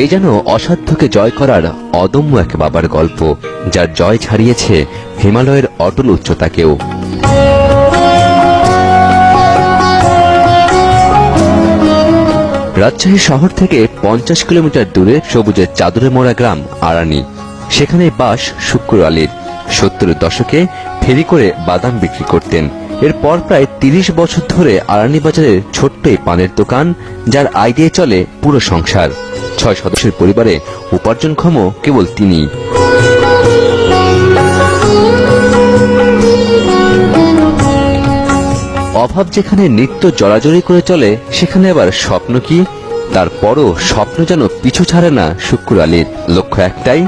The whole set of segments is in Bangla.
এ যেন অসাধ্যকে জয় করার অদম্য এক বাবার গল্প, যার জয় ছাড়িয়েছে হিমালয়ের অটল উচ্চতাকেও। রাজশাহী শহর থেকে 50 কিলোমিটার দূরে সবুজের চাদরে মোড়া গ্রাম আরানি। সেখানে বাস শুক্র আলীর। 70-এর দশকে ফেরি করে বাদাম বিক্রি করতেন। এরপর প্রায় 30 বছর ধরে আরানি বাজারের ছোট্ট এই পানের দোকান, যার আয় দিয়ে চলে পুরো সংসার। 6 সদস্যের পরিবারে উপার্জনক্ষম কেবল তিনি। অভাব যেখানে নিত্য জড়াজড়ি করে চলে, সেখানে আবার স্বপ্ন কি? তারপরও স্বপ্ন যেন পিছু ছাড়ে না শুক্র আলীর। লক্ষ্য একটাই,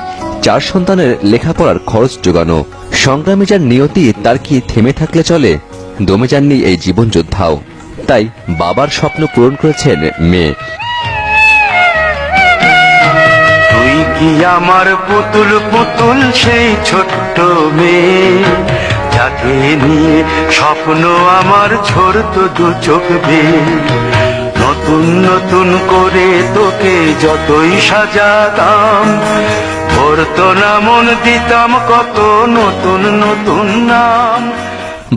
4 সন্তানের লেখাপড়ার খরচ জোগানো। সংগ্রামী যার নিয়তি, তার কি থেমে থাকলে চলে? দমে যাননি এই জীবন যোদ্ধাও। তাই বাবার স্বপ্ন পূরণ করেছেন মেয়ে। তুই কি আমার পুতুল পুতুল সেই ছোট্ট মেয়ে, যাকে নিয়ে স্বপ্ন আমার ছোট দু চোখ বেয়ে। নতুন নতুন করে তোকে যতই সাজাতাম, ভরতো না মন, দিতাম কত নতুন নতুন নাম।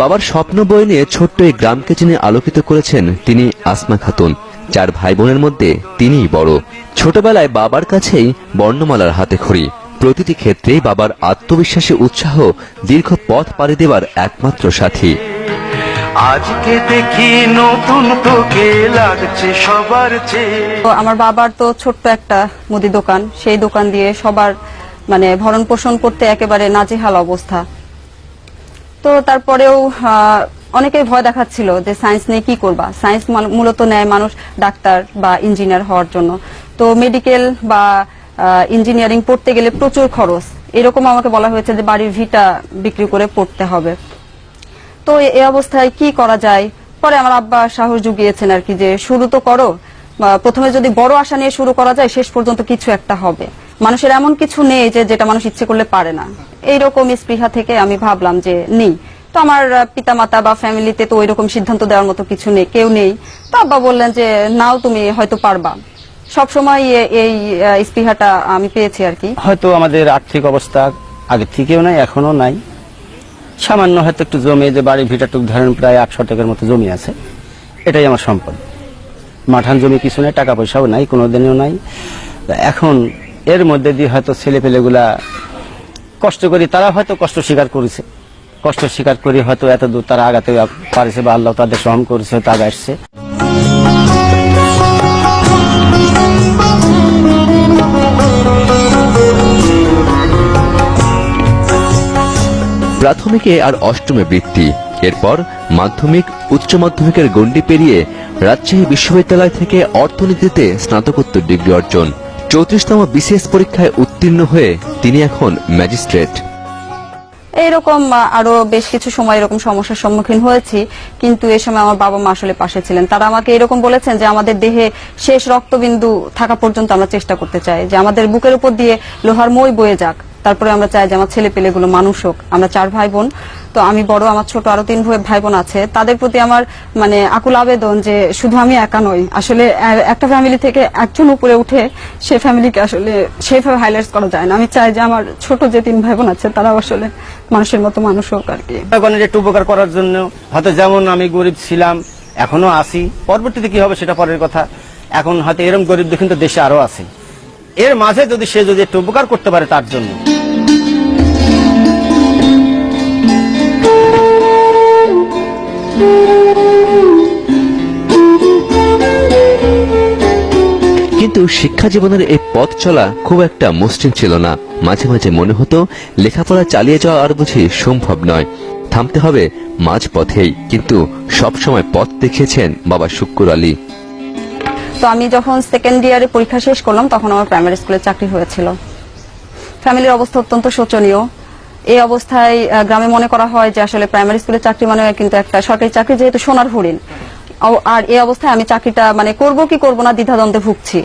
বাবার স্বপ্ন বই নিয়ে ছোট্ট এই গ্রামকে যিনি আলোকিত করেছেন, তিনি আসমা খাতুন। 4 ভাই বোনের মধ্যে তিনিই বড়। ছোটবেলায় বাবার কাছেই বর্ণমালার হাতে খড়ি। প্রতিটি ক্ষেত্রেই বাবার আত্মবিশ্বাসী উৎসাহ দীর্ঘ পথ পাড়ি দেবার একমাত্র সাথী। আজকে দেখি নতুন তোকে লাগছে সবার চেয়ে। আমার বাবার তো ছোট্ট একটা মুদি দোকান, সেই দোকান দিয়ে সবার মানে ভরণ পোষণ করতে একেবারে নাজেহাল অবস্থা। তো তারপরেও অনেকেই ভয় দেখাচ্ছিল যে সায়েন্স নিয়ে কি করবা। সায়েন্স মূলত নেয় মানুষ ডাক্তার বা ইঞ্জিনিয়ার হওয়ার জন্য। তো মেডিকেল বা ইঞ্জিনিয়ারিং পড়তে গেলে প্রচুর খরচ, এরকম আমাকে বলা হয়েছে যে বাড়ির ভিটা বিক্রি করে পড়তে হবে। তো এই অবস্থায় কি করা যায়? পরে আমার আব্বা সাহস জুগিয়েছেন আর কি, যে শুরু তো করো। প্রথমে যদি বড় আশা নিয়ে শুরু করা যায়, শেষ পর্যন্ত কিছু একটা হবে। মানুষের এমন কিছু নেই যে যেটা মানুষ ইচ্ছে করলে পারে না। এইরকম স্পৃহা থেকে আমি ভাবলাম যে নেই। তো আমার পিতামাতা বা ফ্যামিলিতে তো ওইরকম সিদ্ধান্ত দেওয়ার মতো কিছু নেই, কেউ নেই। তো আব্বা বললেন যে নাও, তুমি হয়তো পারবা। সবসময় এই স্পৃহাটা আমি পেয়েছি আর কি। হয়তো আমাদের আর্থিক অবস্থা আগে থেকেও নাই, এখনো নাই। সামান্য হয়তো একটু জমি, যে বাড়ি ভিটাটুক ধরেন প্রায় 8 শতকের মতো জমি আছে, এটাই আমার সম্পদ। মাঠান জমি কিছু নেই, টাকা পয়সাও নাই, কোনোদিনও নাই। এখন এর মধ্যে দিয়ে হয়তো ছেলে পেলেগুলা কষ্ট করি, তারা হয়তো কষ্ট স্বীকার করেছে। কষ্ট স্বীকার করি হয়তো এত দূর তারা আগাতে পারেছে, বা আল্লাহ তাদের সহম করেছে, হয়তো আগা আসছে। প্রাথমিকে আর অষ্টমে বৃত্তি, এরপর মাধ্যমিক, উচ্চ মাধ্যমিকের গণ্ডি পেরিয়ে রাজশাহী বিশ্ববিদ্যালয় থেকে অর্থনীতিতে স্নাতকোত্তর ডিগ্রি অর্জন। 34তম বিসিএস পরীক্ষায় উত্তীর্ণ হয়ে তিনি এখন ম্যাজিস্ট্রেট। এইরকম আরো বেশ কিছু সময় এরকম সমস্যার সম্মুখীন হয়েছি, কিন্তু এই সময় আমার বাবা মা আসলে পাশে ছিলেন। তারা আমাকে এরকম বলেছেন যে আমাদের দেহে শেষ রক্তবিন্দু থাকা পর্যন্ত আমরা চেষ্টা করতে চাই, যে আমাদের বুকের উপর দিয়ে লোহার মই বয়ে যাক, তারপরে আমরা চাই যে আমার ছেলে পেলেগুলো মানুষ হোক। আমরা 4 ভাই বোন, তো আমি বড়, আমার ছোট আরো 3 ভাই বোন আছে। তাদের প্রতি আমার মানে আকুল আবেদন যে শুধু আমি একা নই, আসলে একটা ফ্যামিলি থেকে একজন উপরে উঠে সে ফ্যামিলিকে আসলে সেইভাবে হাইলাইট করা যায় না। আমি চাই যে আমার ছোট যে 3 ভাই বোন আছে, তারাও আসলে মানুষের মতো মানুষ হোক আর কি। একটু উপকার করার জন্য হয়তো, যেমন আমি গরিব ছিলাম, এখনো আছি, পরবর্তীতে কি হবে সেটা পরের কথা। এখন হয়তো এরকম গরিব কিন্তু দেশে আরো আছে। এর মাঝে যদি সে যদি একটু উপকার করতে পারে তার জন্য। কিন্তু শিক্ষা জীবনের এই পথ চলা খুব একটা মসৃণ ছিল না। মাঝে মাঝে মনে হতো লেখাপড়া চালিয়ে যাওয়া আর বুঝি সম্ভব নয়, থামতে হবে মাঝপথেই। কিন্তু সবসময় পথ দেখিয়েছেন বাবা শুক্র আলী। তো আমি যখন সেকেন্ড ইয়ারে পরীক্ষা শেষ করলাম, তখন আমার প্রাইমারি স্কুলে চাকরি হয়েছিল। ফ্যামিলির অবস্থা অত্যন্ত শোচনীয়। এই অবস্থায় গ্রামে মনে করা হয় যে আসলে প্রাইমারি স্কুলে চাকরি মানে কিন্তু একটা সরকারি চাকরি, যেহেতু সোনার হরিণ। আর এই অবস্থায় আমি চাকরিটা মানে করব কি করব না দ্বিধাদ্বন্দ্বে ভুগছি।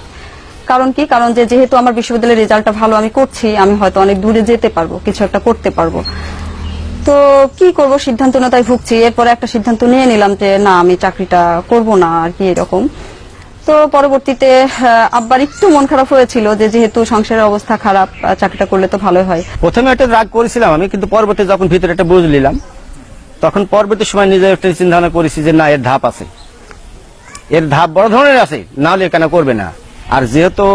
কারণ কি? কারণ যেহেতু আমার বিশ্ববিদ্যালয়ের রেজাল্টটা ভালো আমি করছি, আমি হয়তো অনেক দূরে যেতে পারবো, কিছু একটা করতে পারবো। তো কি করব, সিদ্ধান্তহীনতায় ভুগছি। এরপরে একটা সিদ্ধান্ত নিয়ে নিলাম যে না, আমি চাকরিটা করব না আর কি, এরকম। তো পরবর্তীতে আব্বার একটু মন খারাপ হয়েছিল যে যেহেতু সংসারের অবস্থা খারাপ, চাকরিটা করলে তো ভালোই হয়। প্রথমে একটা রাগ করেছিলাম আমি, কিন্তু পরবর্তী যখন ভিতরে একটা বুঝ নিলাম, তখন পরবর্তী সময় নিজে একটা চিন্তা ভাবনা করেছি যে না, এর ধাপ আছে, এর ধাপ বড় ধরনের আছে, না হলে কেন করবে না। আর যেহেতু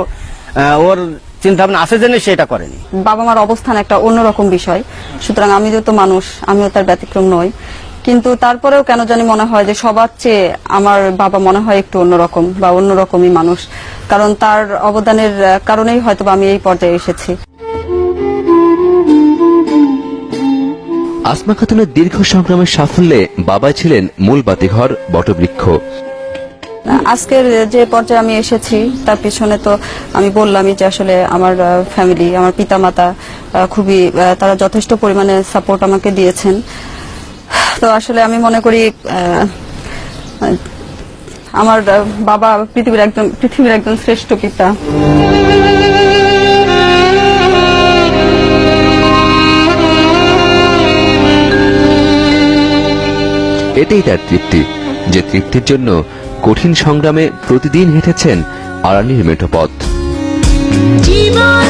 ওর চিন্তা ভাবনা আছে জেনে সেটা করেনি। বাবা মার অবস্থান একটা অন্যরকম বিষয়, সুতরাং আমি যেহেতু মানুষ, আমিও তার ব্যতিক্রম নই। কিন্তু তারপরেও কেন জানি মনে হয় যে সবার চেয়ে আমার বাবা মনে হয় একটু অন্যরকম বা অন্যরকমই মানুষ, কারণ তার অবদানের কারণেই হয়তো আমি এই পর্যায়ে এসেছি। আসমা খাতুনের দীর্ঘ সংগ্রামের সাফল্যে বাবাই ছিলেন মূল বাতিঘর, বটবৃক্ষ। আজকের যে পর্যায়ে আমি এসেছি তার পিছনে তো আমি বললামই যে আসলে আমার ফ্যামিলি, আমার পিতামাতা খুবই তারা যথেষ্ট পরিমাণে সাপোর্ট আমাকে দিয়েছেন। তো আসলে আমি মনে করি আমার বাবা পৃথিবীর একজন শ্রেষ্ঠ পিতা। এটাই তার তৃপ্তি, যে তৃপ্তির জন্য কঠিন সংগ্রামে প্রতিদিন হেঁটেছেন আরানির মেঠো পথ। জীবন